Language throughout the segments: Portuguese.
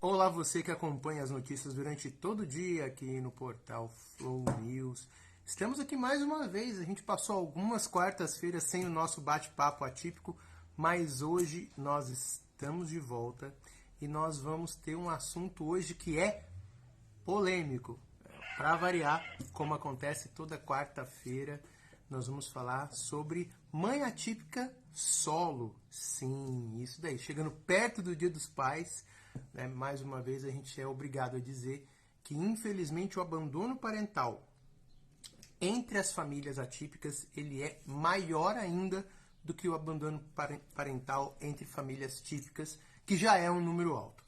Olá, você que acompanha as notícias durante todo o dia aqui no portal Flow News. Estamos aqui mais uma vez. A gente passou algumas quartas-feiras sem o nosso bate-papo atípico, mas hoje nós estamos de volta e nós vamos ter um assunto hoje que é polêmico. Para variar, como acontece toda quarta-feira, nós vamos falar sobre mãe atípica solo. Sim, isso daí. Chegando perto do Dia dos Pais, né, mais uma vez a gente é obrigado a dizer que, infelizmente, o abandono parental entre as famílias atípicas ele é maior ainda do que o abandono parental entre famílias típicas, que já é um número alto,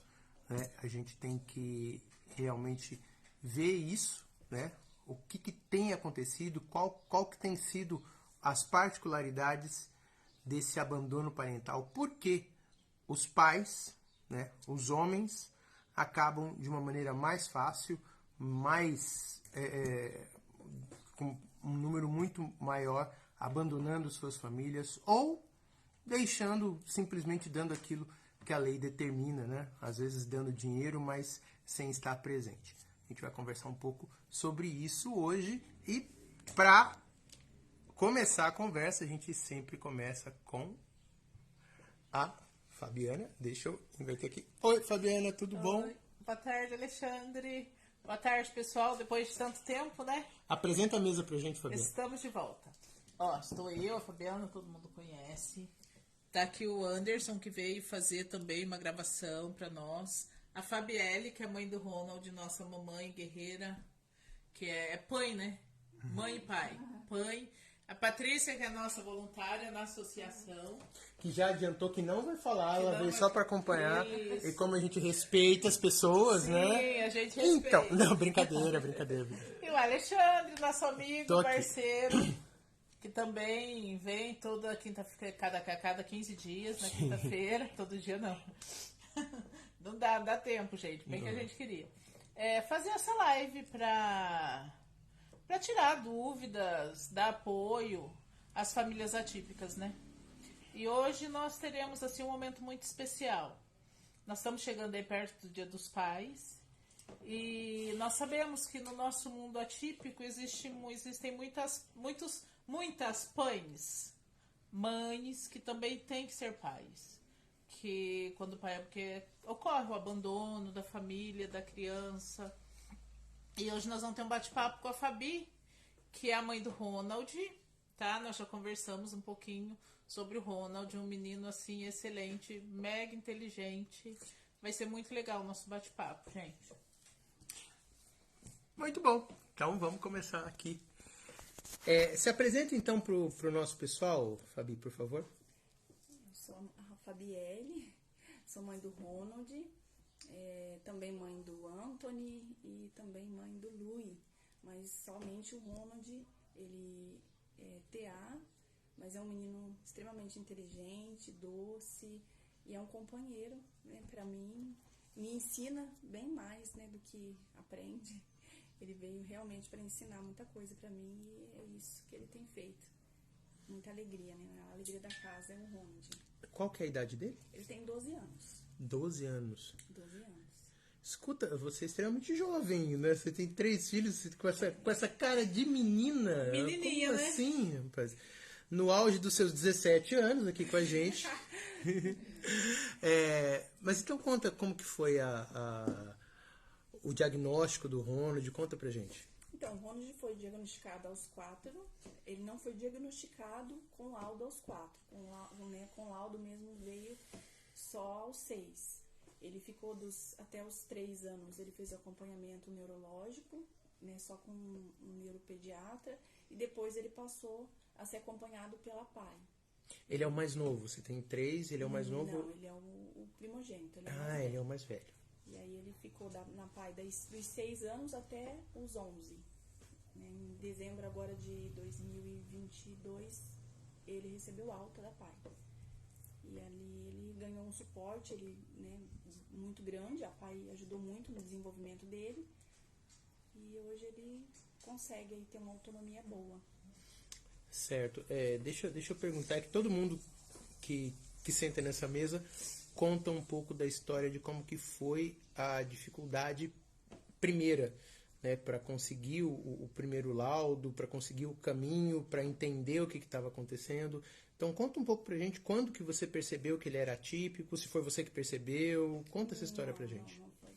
né? A gente tem que realmente ver isso, né? O que tem acontecido, qual que tem sido as particularidades desse abandono parental, porque os pais, né, os homens, acabam de uma maneira mais fácil, mais com um número muito maior, abandonando suas famílias ou deixando, simplesmente dando aquilo que a lei determina, né? Às vezes dando dinheiro, mas sem estar presente. A gente vai conversar um pouco sobre isso hoje e para começar a conversa, a gente sempre começa com a Fabiana. Deixa eu inverter aqui. Oi, Fabiana, tudo bom? Oi. Boa tarde, Alexandre. Boa tarde, pessoal. Depois de tanto tempo, né? Apresenta a mesa pra gente, Fabiana. Estamos de volta. Ó, estou eu, a Fabiana, todo mundo conhece. Tá aqui o Anderson, que veio fazer também uma gravação para nós. A Fabielle, que é mãe do Ronald, nossa mamãe guerreira, que é pai, né? Mãe e pai. Pai. A Patrícia, que é nossa voluntária na associação. Que já adiantou que não vai falar, ela veio vai- só para acompanhar. Isso. E como a gente respeita as pessoas, Sim, né? a gente Então, respeita. não, brincadeira. E o Alexandre, nosso amigo, Tô aqui. parceiro, que também vem toda quinta-feira, cada 15 dias, na quinta-feira, todo dia não. Não dá tempo, gente, bem que a gente queria. Fazer essa live para tirar dúvidas, dar apoio às famílias atípicas, né? E hoje nós teremos assim um momento muito especial. Nós estamos chegando aí perto do Dia dos Pais. E nós sabemos que no nosso mundo atípico existem muitas pães, mães que também têm que ser pais. Que quando o pai porque ocorre o abandono da família, da criança. E hoje nós vamos ter um bate-papo com a Fabi, que é a mãe do Ronald, tá? Nós já conversamos um pouquinho sobre o Ronald, um menino assim excelente, mega inteligente. Vai ser muito legal o nosso bate-papo, gente. Muito bom. Então vamos começar aqui. Se apresenta então pro nosso pessoal, Fabi, por favor. Eu sou a Fabielle, sou mãe do Ronald, também mãe do Anthony e também mãe do Louis. Mas somente o Ronald, ele é TA, mas é um menino extremamente inteligente, doce e é um companheiro, né, para mim. Me ensina bem mais, né, do que aprende. Ele veio realmente para ensinar muita coisa para mim e é isso que ele tem feito. Muita alegria, né? A alegria da casa é o Ronald. Qual que é a idade dele? Ele tem 12 anos. 12 anos. 12 anos. Escuta, você é extremamente jovem, né? Você tem 3 filhos com essa cara de menina. Menininha, como né? assim, rapaz? No auge dos seus 17 anos aqui com a gente. Mas então conta como que foi o diagnóstico do Ronald, conta pra gente. Então, o Ronald foi diagnosticado aos 4. Ele não foi diagnosticado com laudo aos 4. Com laudo mesmo veio só aos 6. Ele ficou até os 3 anos, ele fez acompanhamento neurológico, né, só com um neuropediatra. E depois ele passou a ser acompanhado pela PAI. Ele é o mais novo, você tem 3, ele é o mais novo? Não, ele é o primogênito. Ele é o mais velho. E aí ele ficou na PAI dos 6 anos até os 11. Em dezembro agora de 2022, ele recebeu alta da PAI. E ali ele ganhou um suporte né, muito grande, a PAI ajudou muito no desenvolvimento dele. E hoje ele consegue aí ter uma autonomia boa. Certo. Deixa eu perguntar, que todo mundo que senta nessa mesa conta um pouco da história de como que foi a dificuldade primeira, né, para conseguir o primeiro laudo, para conseguir o caminho, para entender o que estava acontecendo. Então conta um pouco pra gente quando que você percebeu que ele era atípico, se foi você que percebeu, conta essa história pra gente. Não foi.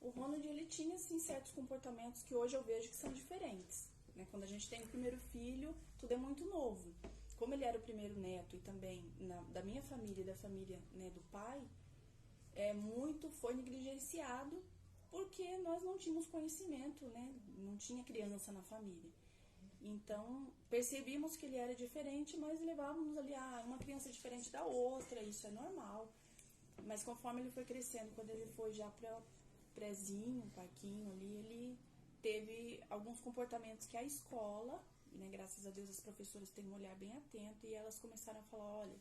O Ronald, ele tinha, assim, certos comportamentos que hoje eu vejo que são diferentes, né? Quando a gente tem o primeiro filho, tudo é muito novo. Como ele era o primeiro neto e também da minha família e da família, né, do pai, muito foi negligenciado porque nós não tínhamos conhecimento, né? Não tinha criança na família. Então, percebíamos que ele era diferente, mas levávamos ali, uma criança diferente da outra, isso é normal. Mas conforme ele foi crescendo, quando ele foi já para prézinho, parquinho ali, ele teve alguns comportamentos que a escola, né, graças a Deus as professoras têm um olhar bem atento, e elas começaram a falar, olha,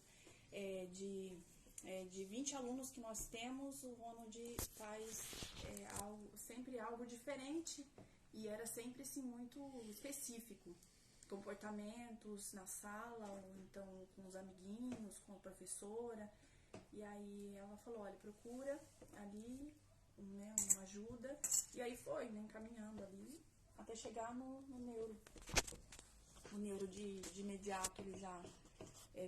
de 20 alunos que nós temos, o Ronald faz sempre algo diferente, e era sempre assim, muito específico. Comportamentos na sala, ou então com os amiguinhos, com a professora. E aí ela falou, olha, procura ali, né, uma ajuda. E aí foi, né, encaminhando ali, até chegar no neuro. O neuro de imediato ele já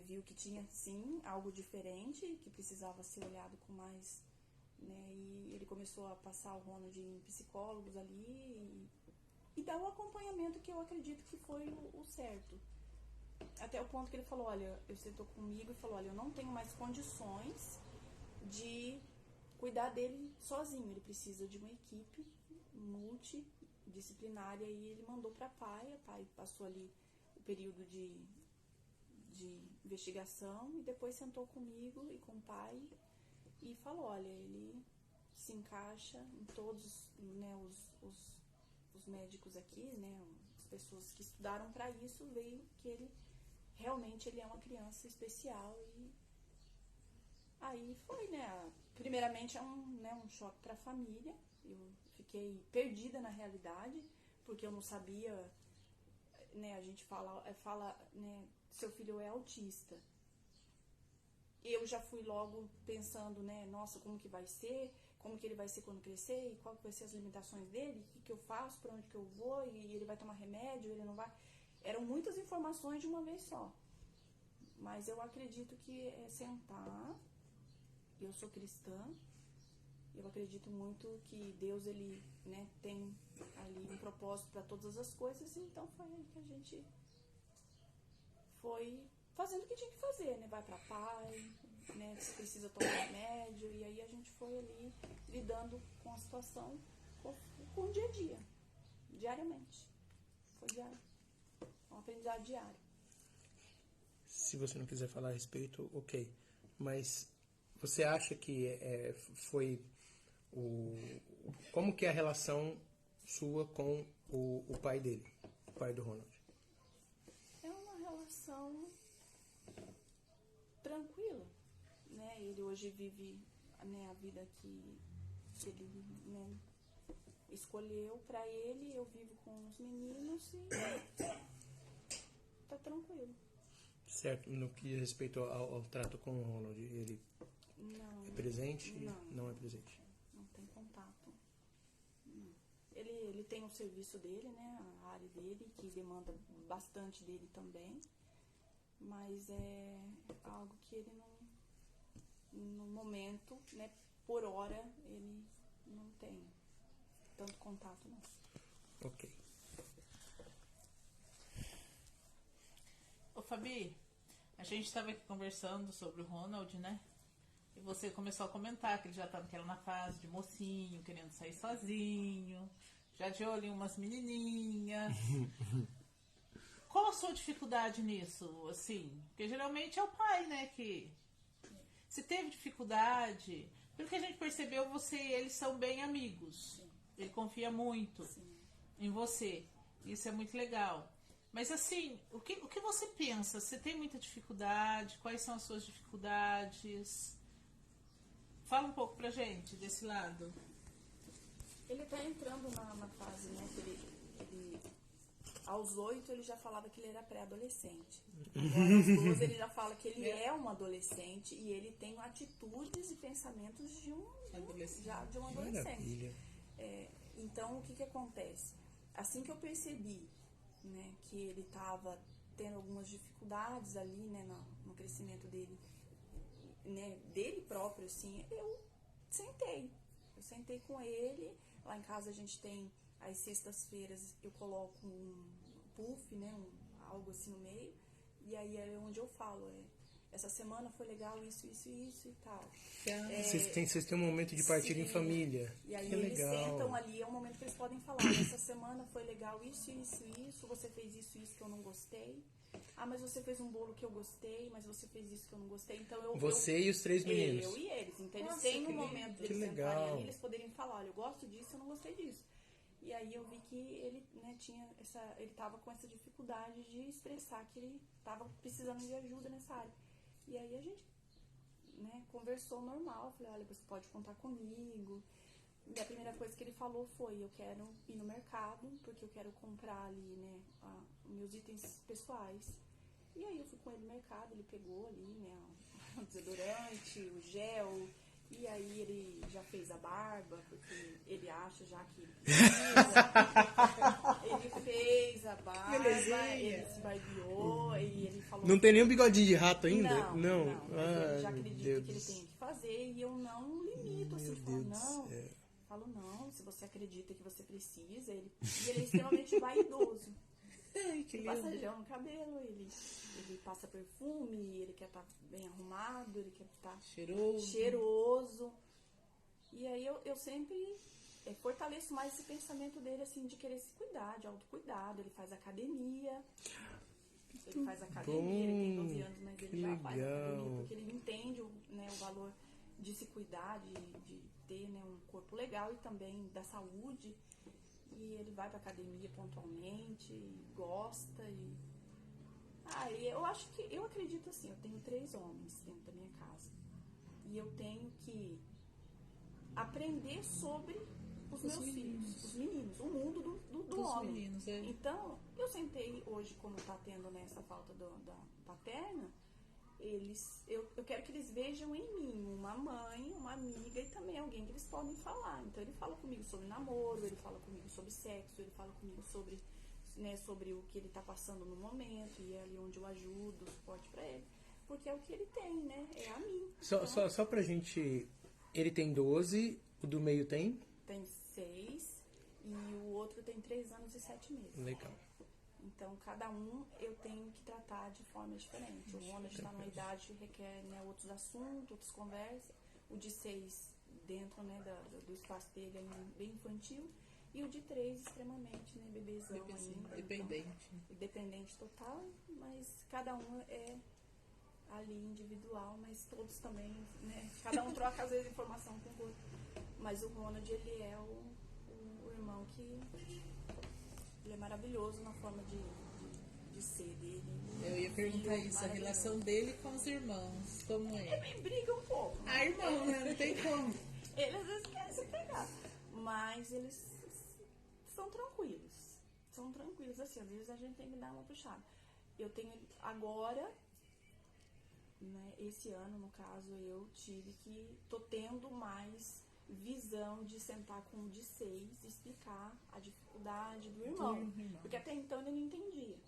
viu que tinha, sim, algo diferente, que precisava ser olhado com mais, né, e ele começou a passar o Ronald em psicólogos ali e dar o acompanhamento que eu acredito que foi o certo. Até o ponto que ele falou, olha, ele sentou comigo e falou, olha, eu não tenho mais condições de cuidar dele sozinho, ele precisa de uma equipe multidisciplinária, e ele mandou para a pai passou ali o período de investigação, e depois sentou comigo e com o pai e falou, olha, ele se encaixa em todos, né, os médicos aqui, né, as pessoas que estudaram para isso, veio que ele realmente ele é uma criança especial. E aí foi, né, primeiramente um choque para a família, eu fiquei perdida na realidade, porque eu não sabia, né, a gente fala, né, seu filho é autista. Eu já fui logo pensando, né, nossa, como que vai ser, como que ele vai ser quando crescer, e qual que vai ser as limitações dele, o que eu faço, para onde que eu vou, e ele vai tomar remédio, ele não vai... Eram muitas informações de uma vez só. Mas eu acredito que é sentar, eu sou cristã, eu acredito muito que Deus, ele, né, tem ali um propósito para todas as coisas, então foi aí que a gente foi fazendo o que tinha que fazer, né? Vai pra pai, né? Se precisa tomar remédio, e aí a gente foi ali lidando com a situação com o dia a dia, diariamente. Foi diário, um aprendizado diário. Se você não quiser falar a respeito, ok. Mas você acha que foi como que é a relação sua com o pai dele, o pai do Ronald? É uma relação tranquila, né? Ele hoje vive, né, a vida que ele, né, escolheu pra ele. Eu vivo com os meninos e tá tranquilo. Certo, no que diz respeito ao trato com o Ronald, ele Não, é presente? Não é presente. Não tem contato. Não. Ele tem o serviço dele, né? A área dele, que demanda bastante dele também. Mas é algo que ele não, no momento, né, por hora, ele não tem tanto contato, não. Ok. Ô Fabi, a gente estava aqui conversando sobre o Ronald, né? E você começou a comentar que ele já está naquela fase de mocinho, querendo sair sozinho, já de olho em umas menininhas. Qual a sua dificuldade nisso, assim? Porque geralmente é o pai, né, que... Se teve dificuldade, pelo que a gente percebeu, você e ele são bem amigos. Sim. Ele confia muito Sim. em você. Isso é muito legal. Mas assim, o que você pensa? Você tem muita dificuldade? Quais são as suas dificuldades? Fala um pouco pra gente desse lado. Ele tá entrando na fase, né, que ele Aos 8 ele já falava que ele era pré-adolescente. Agora, aos 12 ele já fala que ele é um adolescente e ele tem atitudes e pensamentos de um adolescente. Maravilha. Então, o que acontece? Assim que eu percebi, né, que ele estava tendo algumas dificuldades ali, né, no crescimento dele, né, dele próprio, assim, eu sentei com ele. Lá em casa a gente tem, às sextas-feiras, eu coloco um puff, né, algo assim no meio, e aí é onde eu falo, essa semana foi legal, isso e tal. Vocês têm um momento de partilha em família. E aí que eles legal. sentam ali, é um momento que eles podem falar, essa semana foi legal, isso, você fez isso que eu não gostei. Ah, mas você fez um bolo que eu gostei, mas você fez isso que eu não gostei. Então e os 3 meninos. Eu e eles. Então eles Nossa, têm um que momento lindo. deles Que sentarem legal. ali, eles poderem falar, olha, eu gosto disso, eu não gostei disso. E aí eu vi que ele, né, ele tava com essa dificuldade de expressar que ele tava precisando de ajuda nessa área. E aí a gente, né, conversou normal, falei, olha, você pode contar comigo. E a primeira coisa que ele falou foi, eu quero ir no mercado, porque eu quero comprar ali, né, meus itens pessoais. E aí eu fui com ele no mercado, ele pegou ali, né, o desodorante, o gel, e aí ele já fez a barba, porque ele acha já que ele precisa. Ele fez a barba, Belezinha. ele se barbeou, e ele falou... Não tem nenhum bigodinho de rato ainda? Não. Mas ele já Ai, acredita meu que ele Deus. tem que fazer, e eu não limito, assim, Meu de falar, Deus do não... céu. Falo, não, se você acredita que você precisa, e ele é extremamente vaidoso. Ai, que Ele passa lindo. gel no cabelo, ele passa perfume, ele quer estar bem arrumado, ele quer estar cheiroso. E aí eu sempre fortaleço mais esse pensamento dele, assim, de querer se cuidar, de autocuidado. Ele faz academia. Ele tem 12 anos, mas ele já faz academia, porque ele entende né, o valor de se cuidar, de ter, né, um corpo legal e também da saúde. E ele vai pra academia pontualmente, gosta e eu acredito assim, eu tenho 3 homens dentro da minha casa. E eu tenho que aprender sobre os meus filhos, os meninos, o mundo do homem. Meninos, Então, eu sentei hoje, como tá tendo nessa falta da paterna, eu quero que eles vejam em mim uma mãe, uma amiga e também alguém que eles podem falar. Então ele fala comigo sobre namoro, ele fala comigo sobre sexo, ele fala comigo sobre, né, sobre o que ele tá passando no momento, e é ali onde eu ajudo, suporte pra ele. Porque é o que ele tem, né? É a mim. Só pra gente... Ele tem 12, o do meio tem? Tem 6 e o outro tem 3 anos e 7 meses. Legal. Então, cada um eu tenho que tratar de forma diferente. O Ronald está numa idade que requer, né, outros assuntos, outras conversas. O de 6, dentro, né, do espaço dele, é bem infantil. E o de 3, extremamente, né, bebezão ainda. Dependente. Então, dependente total, mas cada um é ali individual, mas todos também, né, cada um troca às vezes informação com o outro. Mas o Ronald, ele é o irmão que... Ele é maravilhoso na forma de ser dele. Eu ia perguntar isso, a relação dele com os irmãos, como é? Ele briga um pouco. Né? Ah, irmão, né? Não tem como. Ele às vezes quer se pegar, mas eles são tranquilos. São tranquilos, assim, às vezes a gente tem que dar uma puxada. Eu tenho agora, né, esse ano, no caso, eu tô tendo mais visão de sentar com o de 6 e explicar a dificuldade do irmão. Porque até então ele não entendia,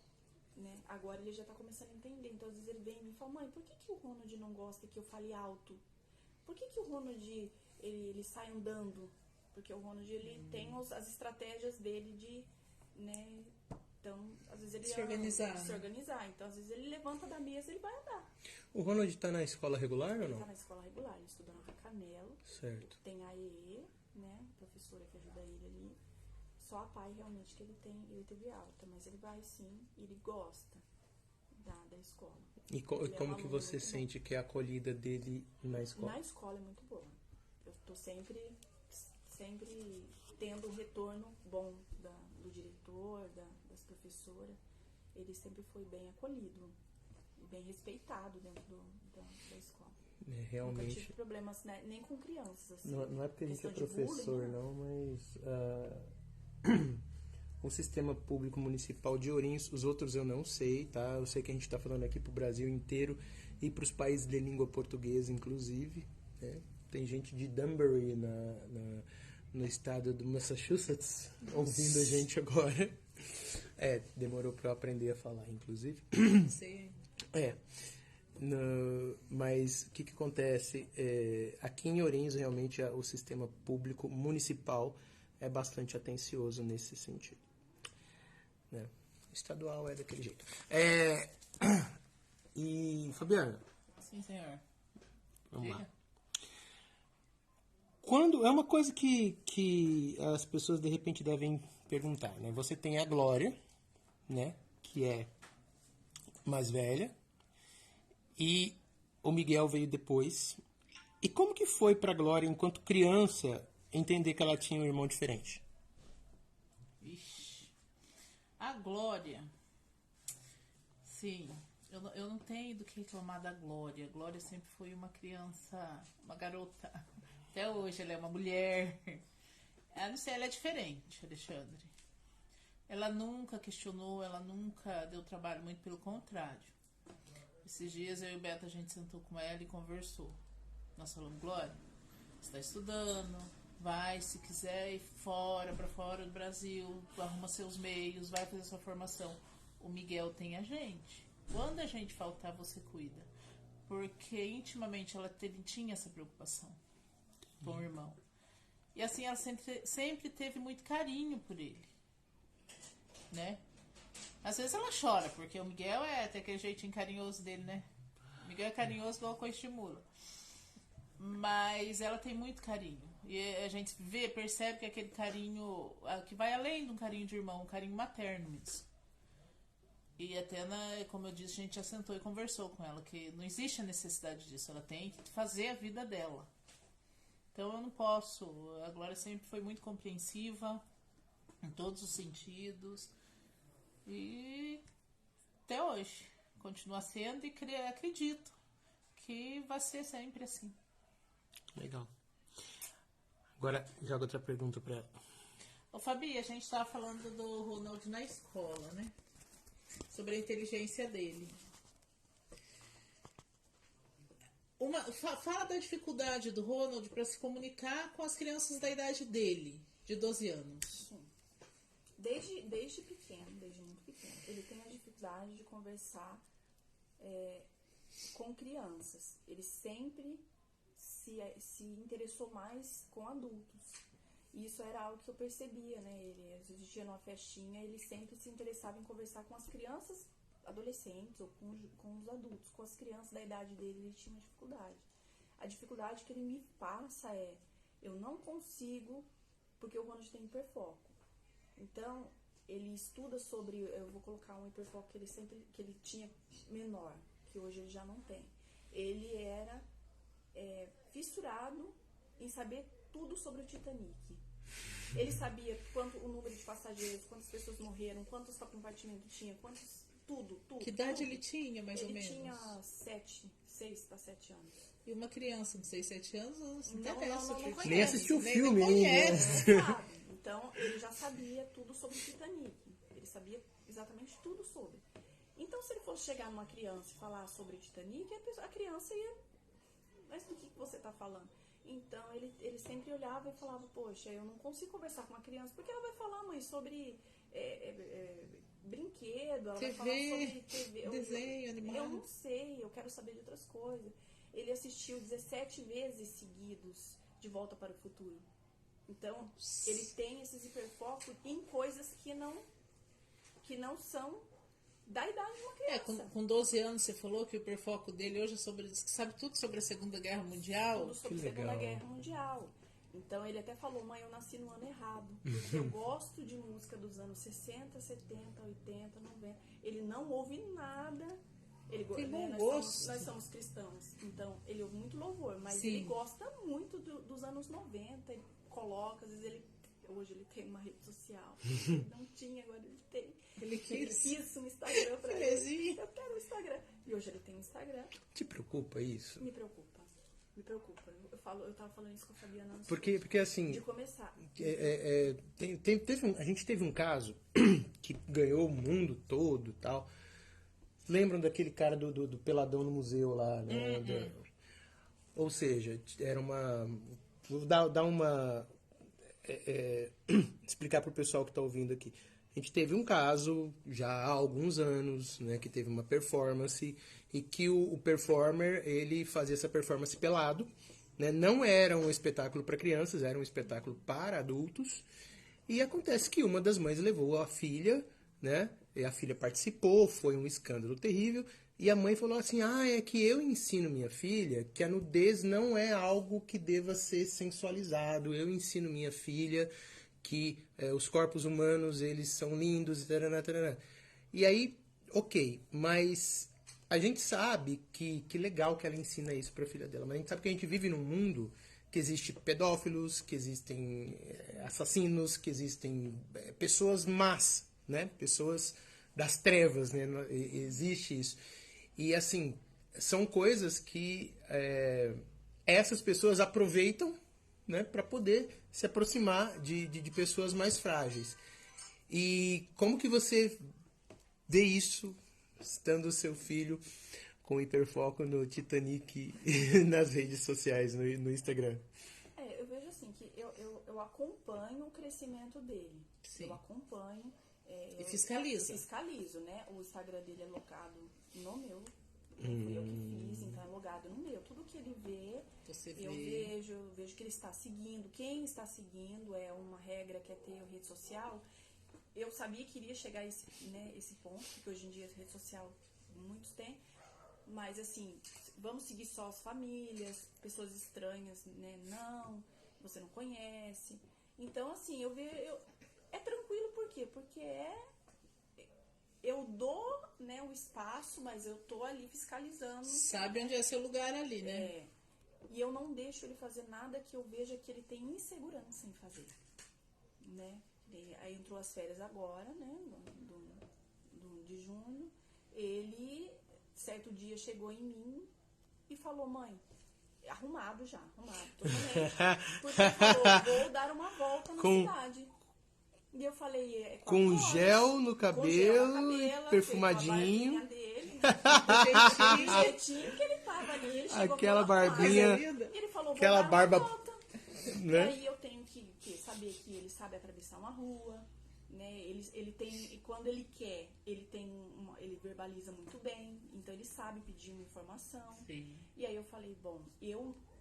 né? Agora ele já tá começando a entender. Então às vezes ele vem e me fala, mãe, por que o Ronald não gosta que eu fale alto? Por que o Ronald ele sai andando? Porque o Ronald ele tem as estratégias dele de, né? Então, às vezes ele se organizar. Então, às vezes ele levanta da mesa e ele vai andar. O Ronald tá na escola regular ou Ele não? tá na escola regular, ele estuda na Cacanelo. Certo. Tem a EE, né? Professora que ajuda ele ali. Só a PAI realmente que ele teve alta, mas ele vai sim, e ele gosta da escola. E como que você sente que é a acolhida dele na escola? Na escola é muito boa. Eu tô sempre tendo um retorno bom do diretor, das professoras. Ele sempre foi bem acolhido, bem respeitado dentro da escola. É, realmente. Nunca tive problemas, né, nem com crianças. Assim, Não é porque a gente é questão de professor, bullying, não, mas o sistema público municipal de Ourinhos. Os outros eu não sei, tá? Eu sei que a gente está falando aqui para o Brasil inteiro e para os países de língua portuguesa, inclusive, né? Tem gente de Danbury, no estado do Massachusetts, ouvindo a gente agora. Demorou para eu aprender a falar, inclusive. Sim. Mas o que acontece? Aqui em Ourinhos, realmente, o sistema público municipal é bastante atencioso nesse sentido. Né? Estadual é daquele jeito. E, Fabiana? Sim, senhor. Vamos lá. É uma coisa que as pessoas, de repente, devem perguntar, né? Você tem a Glória, né? Que é mais velha. E o Miguel veio depois. E como que foi pra Glória, enquanto criança, entender que ela tinha um irmão diferente? Ixi. A Glória. Sim, eu não tenho do que reclamar da Glória. A Glória sempre foi uma criança, uma garota. Até hoje ela é uma mulher. Não sei, ela é diferente, Alexandre. Ela nunca questionou, ela nunca deu trabalho, muito pelo contrário. Esses dias eu e o Beto, a gente sentou com ela e conversou. Nós falamos, Glória, você está estudando, vai, se quiser, ir para fora do Brasil, arruma seus meios, vai fazer sua formação. O Miguel tem a gente. Quando a gente faltar, você cuida. Porque intimamente ela tinha essa preocupação com o irmão. E assim, ela sempre teve muito carinho por ele. Né? Às vezes ela chora, porque o Miguel tem aquele jeitinho carinhoso dele, né? O Miguel é carinhoso igual a estimula. Mas ela tem muito carinho. E a gente percebe que aquele carinho que vai além de um carinho de irmão, um carinho materno mesmo. E até, como eu disse, a gente já sentou e conversou com ela, que não existe a necessidade disso. Ela tem que fazer a vida dela. Então eu não posso. A Glória sempre foi muito compreensiva, em todos os sentidos. E até hoje continua sendo e acredito que vai ser sempre assim. Legal. Agora joga outra pergunta para ela. Ô Fabi, a gente estava falando do Ronald na escola, né? Sobre a inteligência dele. Fala da dificuldade do Ronald para se comunicar com as crianças da idade dele, de 12 anos. Sim. Desde pequeno, desde muito pequeno, ele tem a dificuldade de conversar com crianças. Ele sempre se interessou mais com adultos. E isso era algo que eu percebia, né? Ele, às vezes, ia numa festinha, ele sempre se interessava em conversar com as crianças, adolescentes, ou com os adultos. Com as crianças da idade dele, ele tinha uma dificuldade. A dificuldade que ele me passa eu não consigo, porque o Ronald tem hiperfoco. Então, ele estuda sobre, eu vou colocar um hiperfoco que ele tinha menor, que hoje ele já não tem. Ele era fissurado em saber tudo sobre o Titanic. Ele sabia o número de passageiros, quantas pessoas morreram, quantos compartimentos tinha, tudo. Que idade ele tinha, mais ou menos? Ele tinha 6 para 7 anos. E uma criança de 6, 7 anos não conhece. Nem assistiu o filme, nem conhece. Não sabe. Então, ele já sabia tudo sobre o Titanic. Ele sabia exatamente tudo sobre. Então, se ele fosse chegar numa criança e falar sobre o Titanic, a criança ia... Mas do que você está falando? Então, ele sempre olhava e falava, poxa, eu não consigo conversar com uma criança, porque ela vai falar, mãe, sobre brinquedo, ela vai falar sobre TV. Desenho, animal. Eu não sei, eu quero saber de outras coisas. Ele assistiu 17 vezes seguidos de Volta para o Futuro. Então, ele tem esses hiperfocos em coisas que não são da idade de uma criança. Com 12 anos você falou que o hiperfoco dele hoje sabe tudo sobre a Segunda Guerra Mundial. Tudo sobre a Segunda Guerra Mundial. Então ele até falou, mãe, eu nasci no ano errado. Porque eu gosto de música dos anos 60, 70, 80, 90. Ele não ouve nada. Nós somos cristãos. Então ele ouve muito louvor, mas Sim. ele gosta muito dos anos 90. Ele coloca, às vezes hoje ele tem uma rede social. Ele não tinha, agora ele tem. Ele quis um Instagram pra ele. Eu quero um Instagram. E hoje ele tem um Instagram. Te preocupa isso? Me preocupa. Eu tava falando isso com a Fabiana antes porque assim, de começar. A gente teve um caso que ganhou o mundo todo e tal. Lembram daquele cara do Peladão no museu lá, né? Ou seja, era uma... Vou dar uma... explicar para o pessoal que está ouvindo aqui. A gente teve um caso já há alguns anos, né, que teve uma performance e que o performer, ele fazia essa performance pelado, né? Não era um espetáculo para crianças, era um espetáculo para adultos. E acontece que uma das mães levou a filha, né? E a filha participou, foi um escândalo terrível. E a mãe falou assim, é que eu ensino minha filha que a nudez não é algo que deva ser sensualizado. Eu ensino minha filha que os corpos humanos, eles são lindos, tarana, tarana. E aí, ok, mas a gente sabe que legal que ela ensina isso para a filha dela, mas a gente sabe que a gente vive num mundo que existe pedófilos, que existem assassinos, que existem pessoas más, né? Pessoas das trevas, né? Existe isso. E, assim, são coisas que essas pessoas aproveitam, né, para poder se aproximar de pessoas mais frágeis. E como que você vê isso, estando o seu filho com hiperfoco no Titanic nas redes sociais, no Instagram? Eu vejo assim, que eu acompanho o crescimento dele. Sim. Eu acompanho. E fiscaliza. Fiscalizo, né? O Instagram dele é logado no meu. Fui eu que fiz, então é logado no meu. Tudo que ele vê, eu vejo que ele está seguindo. Quem está seguindo é uma regra que é ter rede social. Eu sabia que iria chegar a esse ponto, porque hoje em dia a rede social muitos têm. Mas assim, vamos seguir só as famílias, pessoas estranhas, né? Não, você não conhece. Então, assim, é tranquilo, por quê? Porque eu dou, né, o espaço, mas eu tô ali fiscalizando. Sabe onde é seu lugar ali, né? E eu não deixo ele fazer nada que eu veja que ele tem insegurança em fazer, né? Aí entrou as férias agora, né, de junho. Ele, certo dia, chegou em mim e falou, mãe, arrumado, totalmente. Porque ele falou, vou dar uma volta na cidade. E eu falei, com gel no cabelo, perfumadinho. Dele, do jeitinho que ele tava ali. Ele aquela barbinha, ele falou, aquela barba, né? E aí eu tenho que saber que ele sabe atravessar uma rua, né? Ele tem, e quando ele quer, ele verbaliza muito bem, então ele sabe pedir uma informação. Sim. E aí eu falei, bom,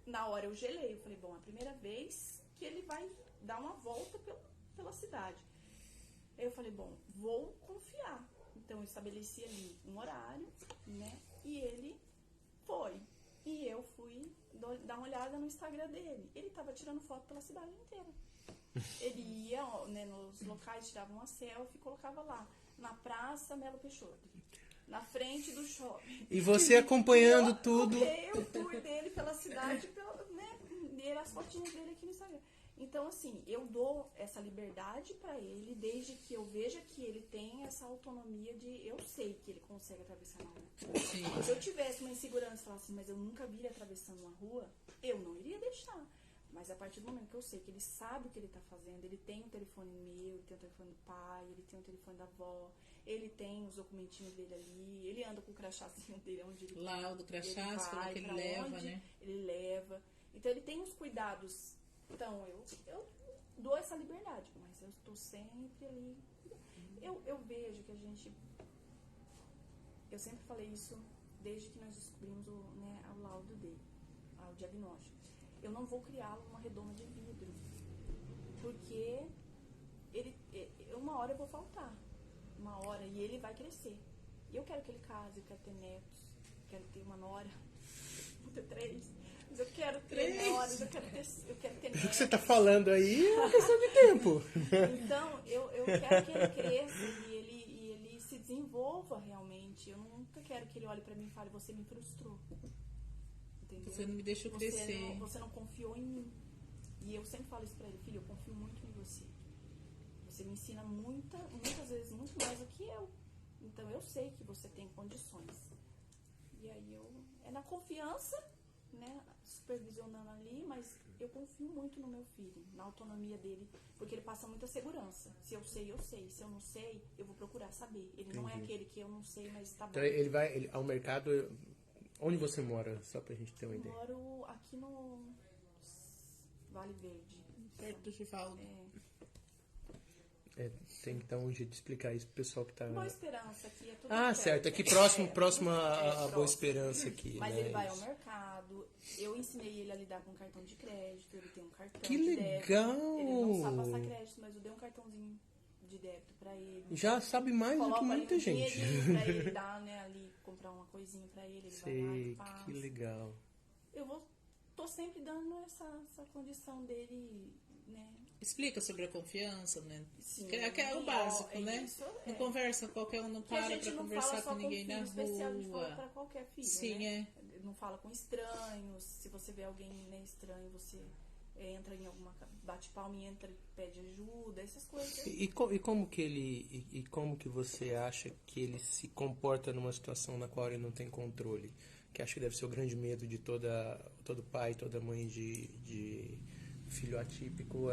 na hora eu gelei, eu falei, bom, é a primeira vez que ele vai dar uma volta pela cidade. Aí eu falei, bom, vou confiar. Então eu estabeleci ali um horário, né? E ele foi. E eu fui dar uma olhada no Instagram dele. Ele tava tirando foto pela cidade inteira. Ele ia, né, nos locais, tirava uma selfie e colocava lá. Na Praça Melo Peixoto. Na frente do shopping. E você acompanhando tudo. Eu tour dele pela cidade, né? E as fotinhas dele aqui no Instagram. Então, assim, eu dou essa liberdade pra ele, desde que eu veja que ele tem essa autonomia de... Eu sei que ele consegue atravessar uma rua. Sim. Se eu tivesse uma insegurança e falasse assim, mas eu nunca vi ele atravessando uma rua, eu não iria deixar. Mas a partir do momento que eu sei que ele sabe o que ele tá fazendo, ele tem um telefone meu, ele tem o telefone do pai, ele tem o telefone da avó, ele tem os documentinhos dele ali, ele anda com o crachazinho dele onde ele lá, o do crachá, ele vai, que ele leva, né? Ele leva. Então ele tem os cuidados. Então eu dou essa liberdade, mas eu estou sempre ali. Eu vejo que a gente... Eu sempre falei isso desde que nós descobrimos o laudo dele, o diagnóstico. Eu não vou criá-lo numa redoma de vidro, porque uma hora eu vou faltar, uma hora, e ele vai crescer. E eu quero que ele case, eu quero ter netos, quero ter uma nora, vou ter 3, mas eu quero ter noras, eu quero ter netos. O que você tá falando aí é uma questão de tempo. Então, eu quero que ele cresça e ele se desenvolva realmente. Eu nunca quero que ele olhe pra mim e fale, você me frustrou. Entendeu? Você não me deixou crescer. Você não confiou em mim. E eu sempre falo isso pra ele, filho, eu confio muito em você. Você me ensina muitas vezes muito mais do que eu. Então eu sei que você tem condições. E aí é na confiança, né? supervisionando ali, mas eu confio muito no meu filho, na autonomia dele, porque ele passa muita segurança. Se eu sei, eu sei. Se eu não sei, eu vou procurar saber. Ele não é aquele que eu não sei, mas tá bom. Então ele vai ao mercado. Onde você mora? Só pra gente ter uma Eu ideia. moro aqui no Vale Verde. Perto do Chivaldo. Tem que dar um jeito de explicar isso pro pessoal que tá. Boa Esperança aqui é tudo Ah, perto. certo. Aqui próximo a Boa Esperança aqui. Mas né? ele vai ao Isso. mercado. Eu ensinei ele a lidar com cartão de crédito. Ele tem um cartão Que de débito. legal! Ele não sabe passar crédito, mas eu dei um cartãozinho de débito pra ele. Já sabe mais do que Coloco ali muita um gente. dinheirinho pra ele dar, né, ali, comprar uma coisinha pra ele. Ele vai lá e Sei, faz. que legal. Tô sempre dando essa condição dele, né? Explica sobre a confiança, né? Sim, Que é o básico, né? Isso, Não conversa, qualquer um não Que a para gente pra não conversar fala só com ninguém filho na especial, a gente fala rua. pra qualquer filho, Sim, né? Não fala com estranhos. Se você vê alguém, né, estranho, você entra em alguma bate-palma e entra e pede ajuda, essas coisas. E como que como que você acha que ele se comporta numa situação na qual ele não tem controle? Que acho que deve ser o grande medo de todo pai, toda mãe de filho atípico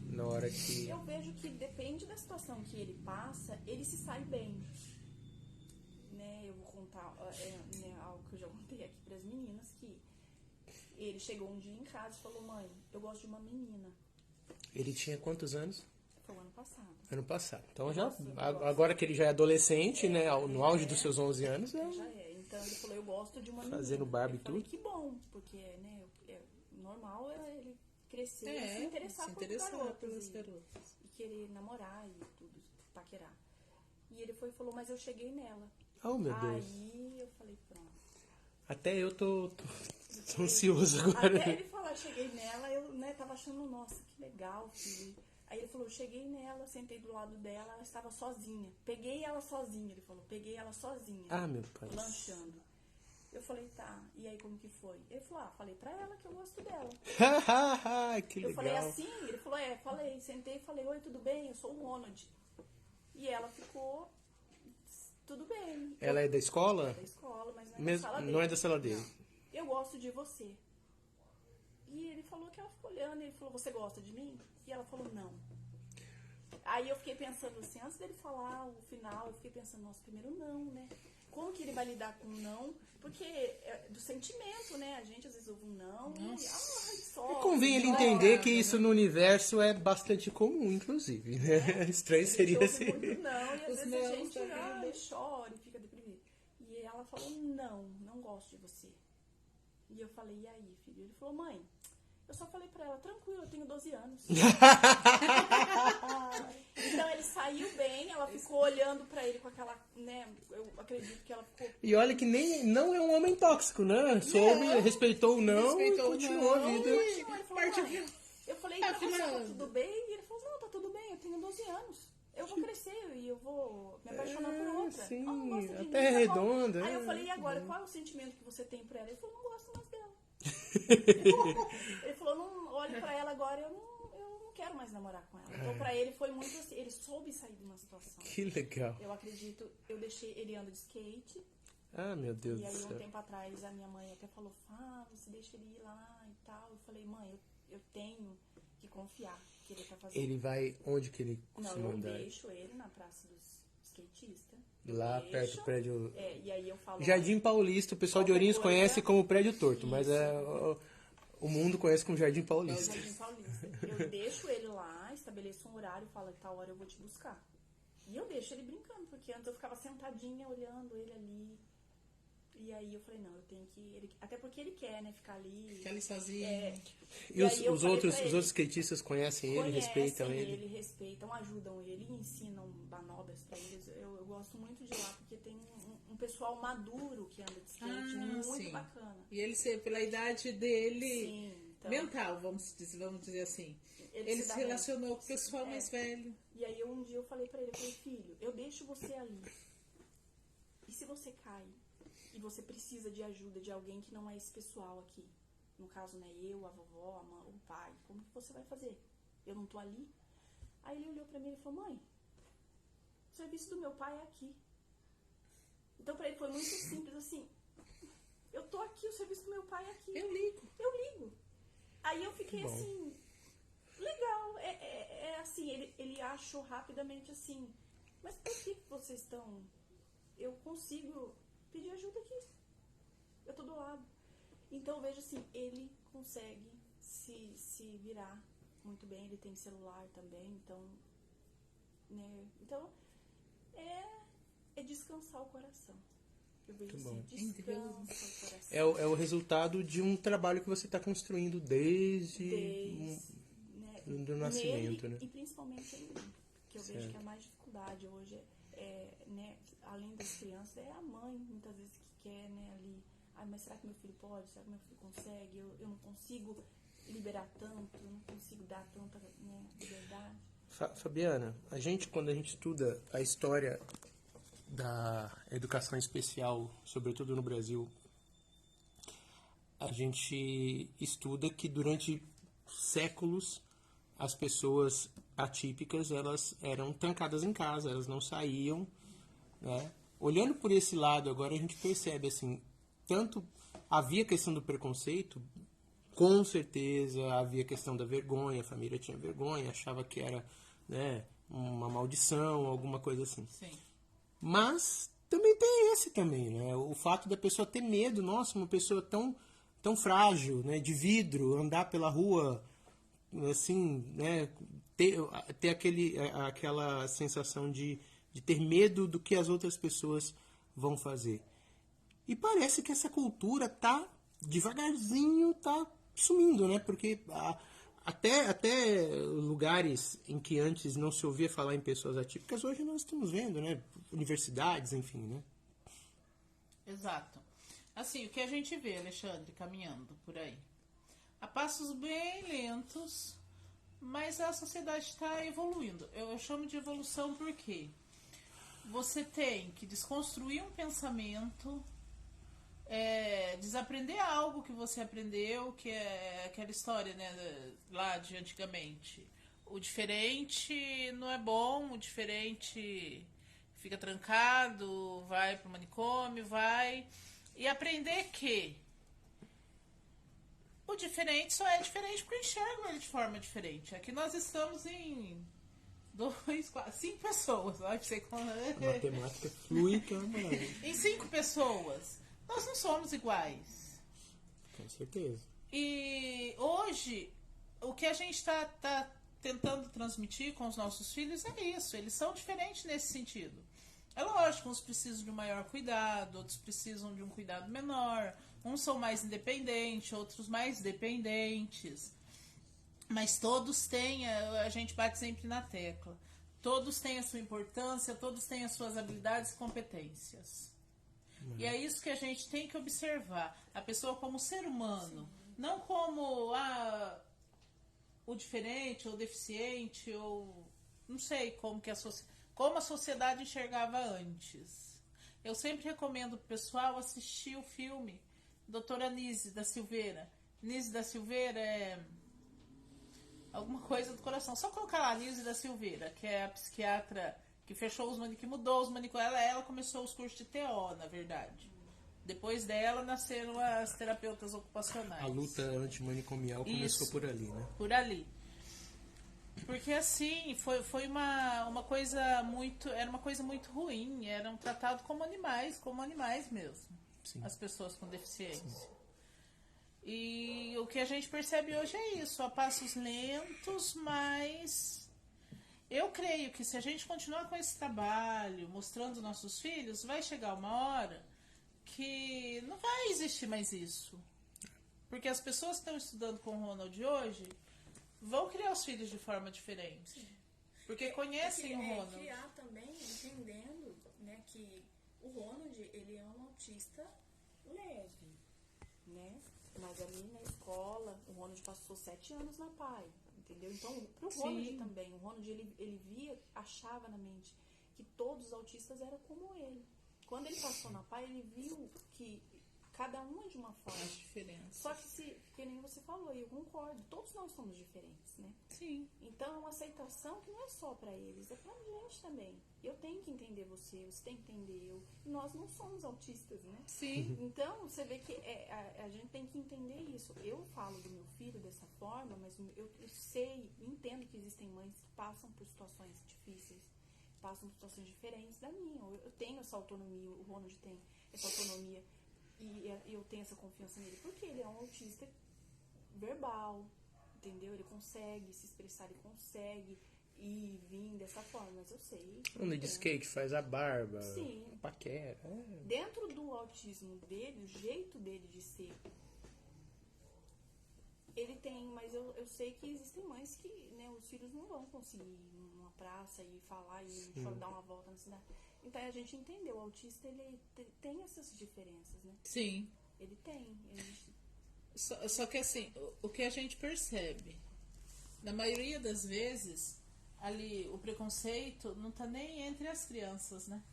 na hora que... Eu vejo que depende da situação que ele passa, ele se sai bem. Né? Eu vou contar né, algo que eu já contei aqui para as meninas, que ele chegou um dia em casa e falou: mãe, eu gosto de uma menina. Ele tinha quantos anos? Foi o ano passado. Ano passado. Então agora que ele já é adolescente, né, no auge dos seus 11 anos, Já é. Então ele falou: eu gosto de uma menina. Fazendo barba e eu falei, tudo. que bom, porque né, normal é ele crescer e se Se interessar por interessar garotas pelas e garotas. querer namorar e tudo, paquerar. E ele foi e falou: mas eu cheguei nela. Oh, meu Deus. Aí eu falei: pronto. Até eu tô ansioso agora. Até ele falar: cheguei nela, eu, né, tava achando, nossa, que legal, filho. Aí ele falou: eu cheguei nela, sentei do lado dela, ela estava sozinha. Peguei ela sozinha, ele falou, peguei ela sozinha. Ah, meu pai. Lanchando. Eu falei: tá, e aí como que foi? Ele falou: falei pra ela que eu gosto dela. Que Eu legal. falei assim, ele falou: falei, sentei e falei: oi, tudo bem? Eu sou o Ronald. E ela ficou, tudo bem. Ela é da escola? Da escola, mas não é Mesmo, da sala dele. não é da sala dele. Não. Eu gosto de você. E ele falou que ela ficou olhando, ele falou: você gosta de mim? E ela falou: não. Aí eu fiquei pensando assim, antes dele falar o final, eu fiquei pensando: nossa, primeiro não, né? Como que ele vai lidar com o não? Porque é do sentimento, né? A gente às vezes ouve um não e só. Convém ele entender que isso no universo é bastante comum, inclusive. Né? Estranho seria assim. assim. Muito não, e às Os vezes a não gente também. chora e fica deprimido. E ela falou: não gosto de você. E eu falei: e aí, filho? Ele falou: mãe, eu só falei pra ela: tranquilo, eu tenho 12 anos. Então ele saiu bem, ela ficou olhando pra ele com aquela, né, eu acredito que ela ficou... E olha que não é um homem tóxico, né? Soube, respeitou o não Respeitou e o continuou não a vida. Ele falou: Parte mãe, eu falei: pra você tá tudo bem? E ele falou: não, tá tudo bem, eu tenho 12 anos. Eu vou crescer e eu vou me apaixonar por outra. Sim, Ela não gosta de a mim, Terra é tá bom. redonda. Aí eu falei: e agora, qual é o sentimento que você tem por ela? Ele falou: não gosto mais dela. Ele falou: não, olhe pra ela agora, eu não quero mais namorar com ela. Então pra ele foi muito assim, ele soube sair de uma situação. Que legal. Eu acredito, eu deixei ele anda de skate. Ah, meu Deus E do aí, um céu. tempo atrás, a minha mãe até falou: você deixa ele ir lá e tal. Eu falei: mãe, eu tenho que confiar que ele tá fazendo. Ele vai onde que ele Não, costuma eu andar? deixo ele na Praça dos Skatistas. Eu Lá deixo, perto do prédio... e aí eu falo: Jardim Paulista, o pessoal de Qualquer Ourinhos coisa- conhece como Prédio Torto, mas Isso. o mundo conhece como Jardim Paulista. Jardim Paulista. Eu deixo ele lá, estabeleço um horário e falo: tal hora eu vou te buscar. E eu deixo ele brincando, porque antes eu ficava sentadinha olhando ele ali. E aí eu falei: não, eu tenho que... até porque ele quer, né, ficar ali. Fica ali sozinho. E aí eu os falei outros pra ele, skatistas conhecem ele, respeitam ele. respeitam, ajudam ele, ensinam manobras pra eles. Eu gosto muito de lá, porque tem um pessoal maduro que anda de skate, muito sim. bacana. E ele, pela idade dele, Sim, então, mental, vamos dizer assim. Ele se dá relacionou bem. com o pessoal mais velho. E aí um dia eu falei pra ele: filho, eu deixo você ali. E se você cai e você precisa de ajuda de alguém que não é esse pessoal aqui? No caso, né, eu, a vovó, a mãe, o pai. Como que você vai fazer? Eu não tô ali? Aí ele olhou pra mim e falou: mãe, o serviço do meu pai é aqui. Então pra ele foi muito simples assim. Eu tô aqui, o serviço do meu pai é aqui. Eu ligo. Aí eu fiquei Bom. assim, legal. Assim, ele achou rapidamente assim, mas por que vocês estão... Eu consigo pedir ajuda aqui. Eu tô do lado. Então eu vejo assim, ele consegue se virar muito bem, ele tem celular também, então, né? Então, é descansar o coração. Eu vejo Muito assim, bom. descansa o coração. É o resultado de um trabalho que você está construindo desde né, do nascimento, nele, né? E principalmente em mim, que eu vejo que a mais dificuldade hoje né, além das crianças, é a mãe, muitas vezes, que quer, né, ali, mas será que meu filho pode? Será que meu filho consegue? Eu não consigo liberar tanto, eu não consigo dar tanta, né, liberdade. Fabiana, quando a gente estuda a história da educação especial, sobretudo no Brasil, a gente estuda que durante séculos as pessoas atípicas, elas eram trancadas em casa, elas não saíam, né? Olhando por esse lado agora, a gente percebe assim, tanto havia a questão do preconceito, com certeza havia a questão da vergonha, a família tinha vergonha, achava que era, né, uma maldição, alguma coisa assim. Sim. Mas também tem esse também, né? O fato da pessoa ter medo, nossa, uma pessoa tão frágil, né, de vidro, andar pela rua, assim, né, ter aquela sensação de ter medo do que as outras pessoas vão fazer. E parece que essa cultura tá devagarzinho, tá sumindo, né? Porque até lugares em que antes não se ouvia falar em pessoas atípicas, hoje nós estamos vendo, né? Universidades, enfim, né? Exato. Assim, o que a gente vê, Alexandre, caminhando por aí, a passos bem lentos, mas a sociedade está evoluindo. Eu chamo de evolução porque você tem que desconstruir um pensamento, desaprender algo que você aprendeu, que é aquela história, né, lá de antigamente. O diferente não é bom, o diferente fica trancado, vai pro manicômio, vai... E aprender que o diferente só é diferente porque enxergam ele de forma diferente. Aqui nós estamos em 5 pessoas. Olha, sei como... Matemática flui, que é uma maravilha. Em 5 pessoas. Nós não somos iguais. Com certeza. E hoje, o que a gente está tentando transmitir com os nossos filhos é isso. Eles são diferentes nesse sentido. É lógico, uns precisam de um maior cuidado, outros precisam de um cuidado menor. Uns são mais independentes, outros mais dependentes. Mas todos têm, a gente bate sempre na tecla. Todos têm a sua importância, todos têm as suas habilidades e competências. E é isso que a gente tem que observar. A pessoa como ser humano. Não como o diferente, ou deficiente, ou... Não sei como a sociedade enxergava antes. Eu sempre recomendo pro pessoal assistir o filme Doutora Nise da Silveira. Nise da Silveira é... alguma coisa do coração. Só colocar lá Nise da Silveira, que é a psiquiatra que fechou os manicômios, que mudou os manicômios. Ela começou os cursos de TO, na verdade. Depois dela nasceram as terapeutas ocupacionais. A luta antimanicomial começou por ali, né? Por ali. Porque assim, foi uma coisa muito... Era uma coisa muito ruim. Eram tratados como animais mesmo. Sim. As pessoas com deficiência. Sim. E o que a gente percebe hoje é isso, a passos lentos, mas eu creio que se a gente continuar com esse trabalho, mostrando nossos filhos, vai chegar uma hora que não vai existir mais isso. Porque as pessoas que estão estudando com o Ronald hoje vão criar os filhos de forma diferente. Porque conhecem o Ronald. Criar também, entendendo, né, que o Ronald, ele é um autista leve, né? Mas ali na escola, o Ronald passou 7 anos na PAI, entendeu? Então, pro Ronald também, o Ronald, ele achava na mente que todos os autistas eram como ele. Quando ele passou na PAI, ele viu que cada um é de uma forma. As diferenças. Só que nem você falou, e eu concordo, todos nós somos diferentes, né? Sim. Então, é uma aceitação que não é só pra eles, é pra gente também. Eu tenho que entender você tem que entender eu. E nós não somos autistas, né? Sim. Então, você vê que a gente tem que entender isso. Eu falo do meu filho dessa forma, mas eu sei, entendo que existem mães que passam por situações difíceis, passam por situações diferentes da minha. Eu tenho essa autonomia, o Ronald tem essa autonomia, e eu tenho essa confiança nele, porque ele é um autista verbal, entendeu? Ele consegue se expressar, ele consegue ir e vir dessa forma, mas eu sei. Anda de skate, faz a barba, Sim. paquera. Dentro do autismo dele, o jeito dele de ser, ele tem, mas eu sei que existem mães que, né, os filhos não vão conseguir ir numa praça e falar e só dar uma volta na cidade. Então a gente entendeu, o autista ele tem essas diferenças, né? Sim. Ele tem. Só que assim, o que a gente percebe, na maioria das vezes, ali o preconceito não tá nem entre as crianças, né?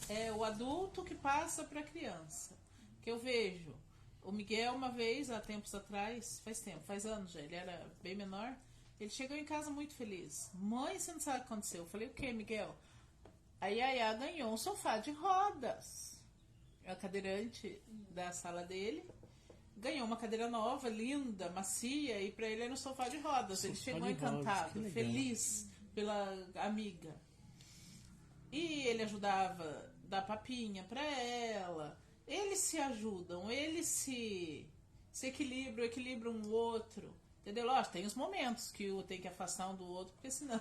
É o adulto que passa pra criança. Que eu vejo, o Miguel uma vez, há tempos atrás, faz anos já, ele era bem menor, ele chegou em casa muito feliz. Mãe, você não sabe o que aconteceu? Eu falei, o que, Miguel? A Yaya ganhou um sofá de rodas. A cadeirante da sala dele ganhou uma cadeira nova, linda, macia, e pra ele era um sofá de rodas. Ele chegou encantado, feliz pela amiga. E ele ajudava a dar papinha pra ela. Eles se ajudam, eles se equilibram um outro. Entendeu? Lógico, tem os momentos que um tem que afastar um do outro, porque senão,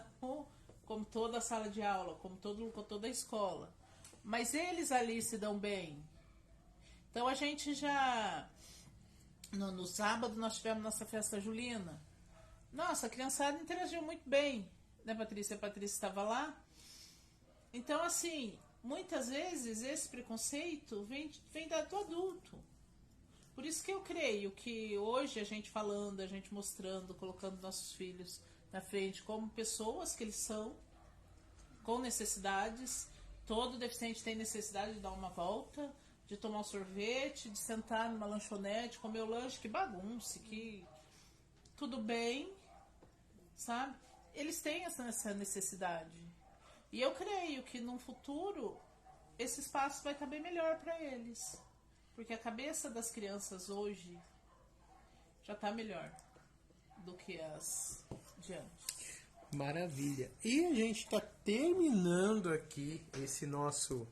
como toda a sala de aula, como toda a escola. Mas eles ali se dão bem. Então a gente já... No sábado nós tivemos nossa festa julina. Nossa, a criançada interagiu muito bem. Né, Patrícia? A Patrícia estava lá. Então, assim, muitas vezes esse preconceito vem do adulto. Por isso que eu creio que hoje a gente falando, a gente mostrando, colocando nossos filhos na frente como pessoas que eles são, com necessidades. Todo deficiente tem necessidade de dar uma volta, de tomar um sorvete, de sentar numa lanchonete, comer o lanche, que bagunce, que tudo bem, sabe? Eles têm essa necessidade. E eu creio que no futuro esse espaço vai estar bem melhor para eles. Porque a cabeça das crianças hoje já está melhor do que as de antes. Maravilha. E a gente está terminando aqui esse nosso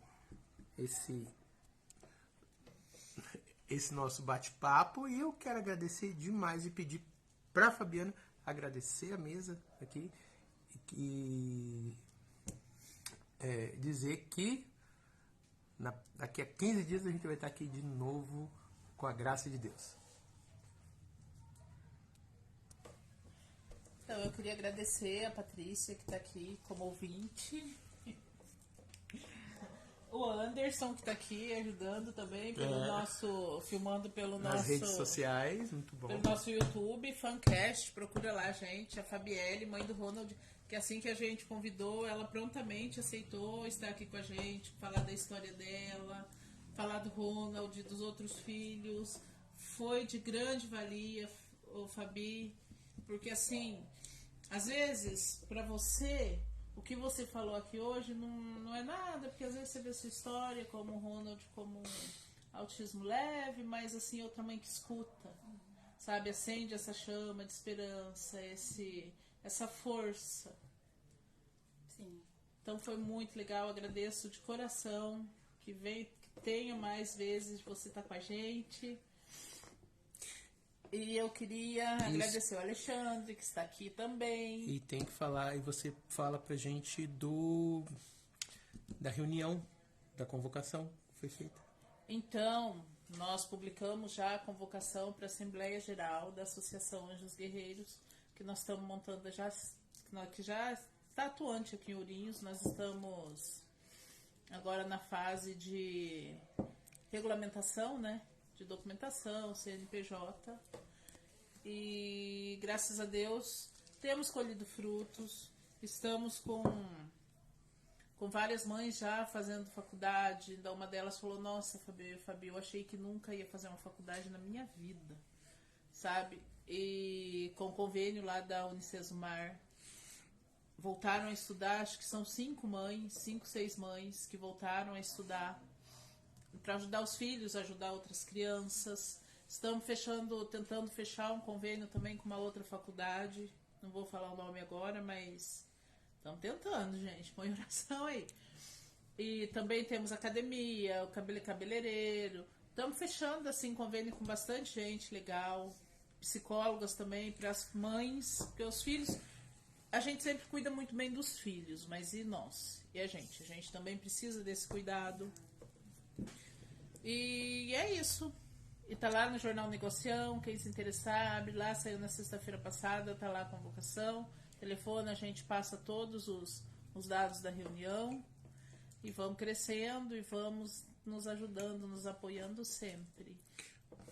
bate-papo, e eu quero agradecer demais e pedir para Fabiana agradecer a mesa aqui e dizer que daqui a 15 dias a gente vai estar aqui de novo com a graça de Deus. Então, eu queria agradecer a Patrícia, que está aqui como ouvinte. O Anderson, que está aqui ajudando também, filmando pelo Nas nosso... redes sociais, muito bom. Pelo nosso YouTube, Fancast, procura lá, gente. A Fabielle, mãe do Ronald, que assim que a gente convidou, ela prontamente aceitou estar aqui com a gente, falar da história dela, falar do Ronald, dos outros filhos. Foi de grande valia, o Fabi, porque assim, às vezes, para você, o que você falou aqui hoje não é nada, porque às vezes você vê a sua história como o Ronald, como autismo leve, mas assim, outra mãe que escuta, sabe, acende essa chama de esperança, essa força. Sim. Então foi muito legal, agradeço de coração, que tenha mais vezes você estar com a gente. E eu queria agradecer o Alexandre, que está aqui também. E tem que falar, e você fala pra gente da reunião, da convocação que foi feita. Então, nós publicamos já a convocação para a Assembleia Geral da Associação Anjos Guerreiros, que nós estamos montando que já está atuante aqui em Ourinhos. Nós estamos agora na fase de regulamentação, né? De documentação, CNPJ, e graças a Deus temos colhido frutos, estamos com com várias mães já fazendo faculdade. Então, uma delas falou, nossa, Fabi, eu achei que nunca ia fazer uma faculdade na minha vida, sabe? E com o convênio lá da Unicesumar, voltaram a estudar, acho que são 5, 6 mães que voltaram a estudar para ajudar os filhos, ajudar outras crianças. Estamos tentando fechar um convênio também com uma outra faculdade, não vou falar o nome agora, mas estamos tentando, gente, põe oração aí. E também temos academia, o cabeleireiro, estamos fechando assim convênio com bastante gente legal, psicólogas também para as mães, porque os filhos, a gente sempre cuida muito bem dos filhos, mas e nós? E a gente também precisa desse cuidado. E é isso. E tá lá no Jornal Negocião, quem se interessar, abre lá, saiu na sexta-feira passada, tá lá a convocação, telefone, a gente passa todos os dados da reunião e vamos crescendo e vamos nos ajudando, nos apoiando sempre.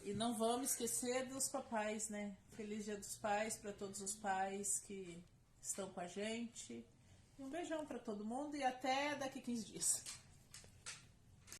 E não vamos esquecer dos papais, né? Feliz Dia dos Pais para todos os pais que estão com a gente. Um beijão para todo mundo e até daqui 15 dias.